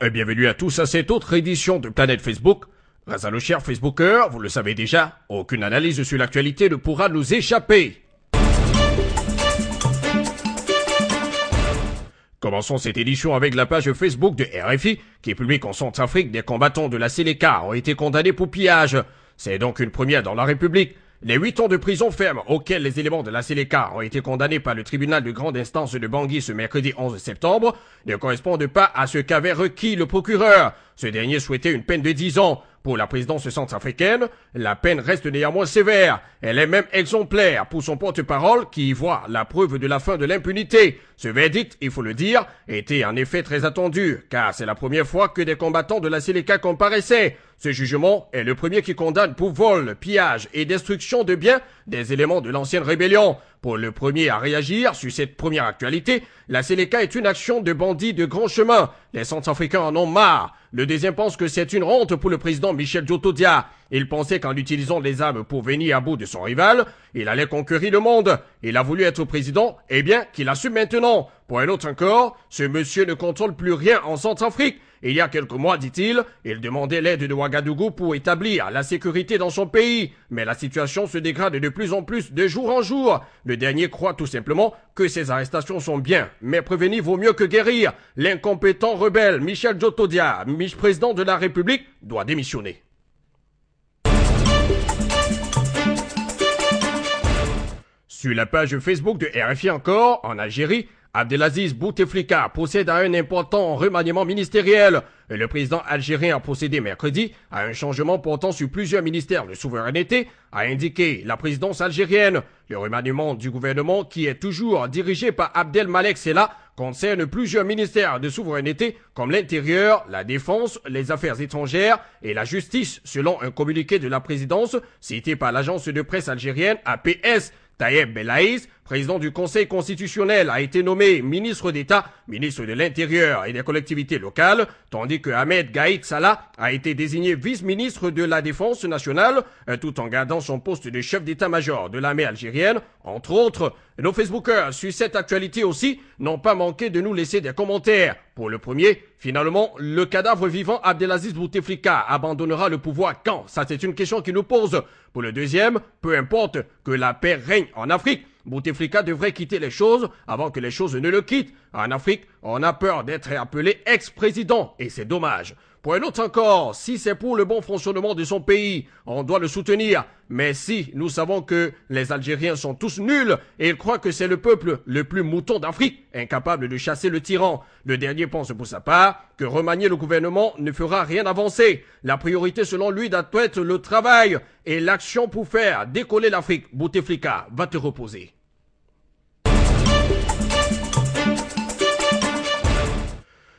Et bienvenue à tous à cette autre édition de Planète Facebook. Grâce à nos chers Facebookers, vous le savez déjà, aucune analyse sur l'actualité ne pourra nous échapper. Commençons cette édition avec la page Facebook de RFI qui publie qu'en Centrafrique, des combattants de la Séléka ont été condamnés pour pillage. C'est donc une première dans la République. Les 8 ans de prison ferme auxquels les éléments de la Séléka ont été condamnés par le tribunal de grande instance de Bangui ce mercredi 11 septembre ne correspondent pas à ce qu'avait requis le procureur. Ce dernier souhaitait une peine de 10 ans. Pour la présidence centrafricaine, la peine reste néanmoins sévère. Elle est même exemplaire pour son porte-parole qui y voit la preuve de la fin de l'impunité. Ce verdict, il faut le dire, était en effet très attendu, car c'est la première fois que des combattants de la Séléka comparaissaient. Ce jugement est le premier qui condamne pour vol, pillage et destruction de biens des éléments de l'ancienne rébellion. Pour le premier à réagir sur cette première actualité, la Séléka est une action de bandits de grand chemin. Les Centrafricains en ont marre. Le deuxième pense que c'est une honte pour le président Michel Djotodia. Il pensait qu'en utilisant les armes pour venir à bout de son rival, il allait conquérir le monde. Il a voulu être président, eh bien, qu'il assume maintenant. Pour un autre encore, ce monsieur ne contrôle plus rien en Centrafrique. Il y a quelques mois, dit-il, il demandait l'aide de Ouagadougou pour établir la sécurité dans son pays. Mais la situation se dégrade de plus en plus de jour en jour. Le dernier croit tout simplement que ces arrestations sont bien. Mais prévenir vaut mieux que guérir. L'incompétent rebelle Michel Djotodia, président de la République, doit démissionner. Sur la page Facebook de RFI encore, en Algérie, Abdelaziz Bouteflika procède à un important remaniement ministériel. Le président algérien a procédé mercredi à un changement portant sur plusieurs ministères de souveraineté, a indiqué la présidence algérienne. Le remaniement du gouvernement, qui est toujours dirigé par Abdelmalek Sela, concerne plusieurs ministères de souveraineté comme l'Intérieur, la Défense, les Affaires étrangères et la Justice, selon un communiqué de la présidence cité par l'agence de presse algérienne APS. Tayeb Belaïs, président du Conseil constitutionnel, a été nommé ministre d'État, ministre de l'Intérieur et des collectivités locales, tandis que Ahmed Gaïd Salah a été désigné vice-ministre de la Défense nationale, tout en gardant son poste de chef d'état-major de l'armée algérienne, entre autres. Nos Facebookers sur cette actualité aussi n'ont pas manqué de nous laisser des commentaires. Pour le premier, finalement, le cadavre vivant Abdelaziz Bouteflika abandonnera le pouvoir quand? Ça, c'est une question qui nous pose. Pour le deuxième, peu importe que la paix règne en Afrique, Bouteflika devrait quitter les choses avant que les choses ne le quittent. En Afrique, on a peur d'être appelé ex-président et c'est dommage. Pour un autre encore, si c'est pour le bon fonctionnement de son pays, on doit le soutenir. Mais si nous savons que les Algériens sont tous nuls et ils croient que c'est le peuple le plus mouton d'Afrique, incapable de chasser le tyran, le dernier pense pour sa part que remanier le gouvernement ne fera rien avancer. La priorité selon lui doit être le travail et l'action pour faire décoller l'Afrique. Bouteflika va te reposer.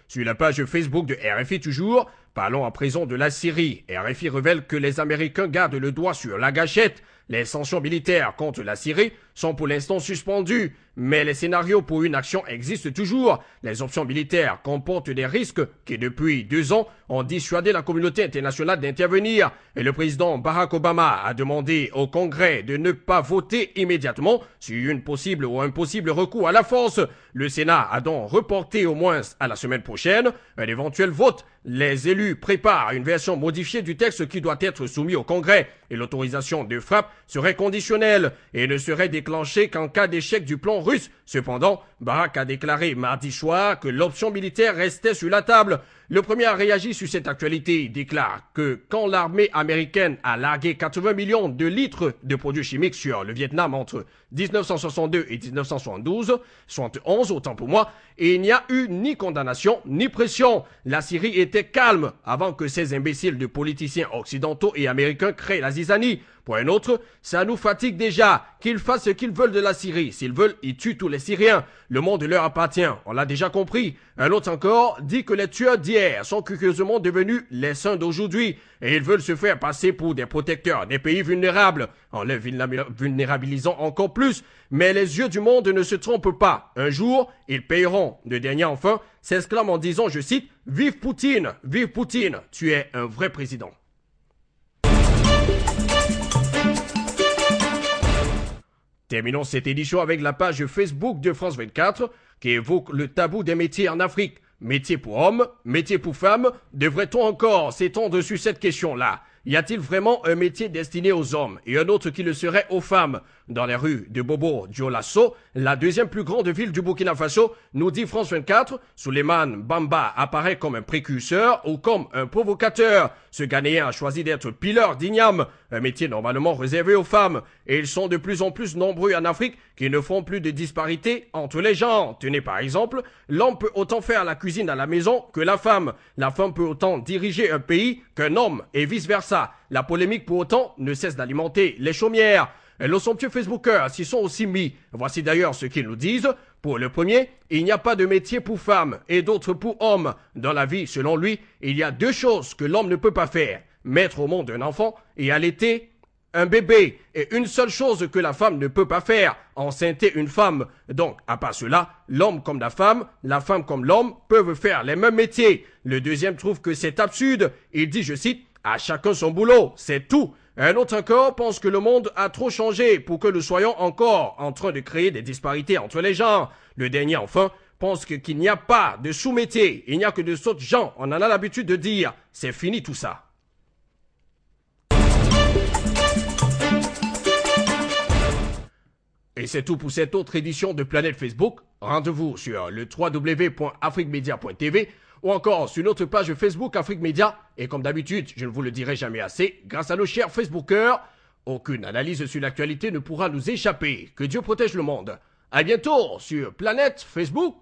Sur la page Facebook de RFI toujours, parlons à présent de la Syrie. RFI révèle que les Américains gardent le doigt sur la gâchette. Les sanctions militaires contre la Syrie sont pour l'instant suspendues, mais les scénarios pour une action existent toujours. Les options militaires comportent des risques qui, depuis 2 ans, ont dissuadé la communauté internationale d'intervenir. Et le président Barack Obama a demandé au Congrès de ne pas voter immédiatement sur une possible ou un possible recours à la force. Le Sénat a donc reporté au moins à la semaine prochaine un éventuel vote. Les élus préparent une version modifiée du texte qui doit être soumis au Congrès et l'autorisation de frappe serait conditionnelle et ne serait déclenchée qu'en cas d'échec du plan russe. Cependant, Barack a déclaré mardi soir que l'option militaire restait sur la table. Le premier à réagir sur cette actualité déclare que quand l'armée américaine a largué 80 millions de litres de produits chimiques sur le Vietnam entre 1962 et 1972, 71 autant pour moi, et il n'y a eu ni condamnation ni pression. La Syrie était calme avant que ces imbéciles de politiciens occidentaux et américains créent la zizanie. Pour un autre, ça nous fatigue déjà. Qu'ils fassent ce qu'ils veulent de la Syrie. S'ils veulent, ils tuent tous les Syriens. Le monde leur appartient. On l'a déjà compris. Un autre encore dit que les tueurs d'hier sont curieusement devenus les saints d'aujourd'hui. Et ils veulent se faire passer pour des protecteurs des pays vulnérables, en les vulnérabilisant encore plus. Mais les yeux du monde ne se trompent pas. Un jour, ils payeront. Le dernier enfin s'exclame en disant, je cite, « Vive Poutine, tu es un vrai président ». Terminons cette édition avec la page Facebook de France 24 qui évoque le tabou des métiers en Afrique. Métier pour hommes, métier pour femmes, devrait-on encore s'étendre sur cette question-là? Y a-t-il vraiment un métier destiné aux hommes et un autre qui le serait aux femmes? Dans les rues de Bobo Dioulasso, la deuxième plus grande ville du Burkina Faso, nous dit France 24, Souleymane Bamba apparaît comme un précurseur ou comme un provocateur. Ce Ghanéen a choisi d'être pileur d'igname, un métier normalement réservé aux femmes. Et ils sont de plus en plus nombreux en Afrique qui ne font plus de disparité entre les genres. Tenez par exemple, l'homme peut autant faire la cuisine à la maison que la femme. La femme peut autant diriger un pays qu'un homme et vice-versa. La polémique pour autant ne cesse d'alimenter les chaumières. Les somptueux Facebookers s'y sont aussi mis. Voici d'ailleurs ce qu'ils nous disent. Pour le premier, il n'y a pas de métier pour femmes et d'autres pour hommes. Dans la vie, selon lui, il y a deux choses que l'homme ne peut pas faire. Mettre au monde un enfant et allaiter un bébé. Et une seule chose que la femme ne peut pas faire, enceinter une femme. Donc, à part cela, l'homme comme la femme comme l'homme peuvent faire les mêmes métiers. Le deuxième trouve que c'est absurde. Il dit, je cite, « À chacun son boulot, c'est tout ». Un autre encore pense que le monde a trop changé pour que nous soyons encore en train de créer des disparités entre les genres. Le dernier, enfin, pense qu'il n'y a pas de sous-métier, il n'y a que de sauts gens. On en a l'habitude de dire, c'est fini tout ça. Et c'est tout pour cette autre édition de Planète Facebook. Rendez-vous sur le www.afriquemedia.tv ou encore sur notre page Facebook Afrique Média. Et comme d'habitude, je ne vous le dirai jamais assez, grâce à nos chers Facebookers, aucune analyse sur l'actualité ne pourra nous échapper. Que Dieu protège le monde. À bientôt sur Planète Facebook.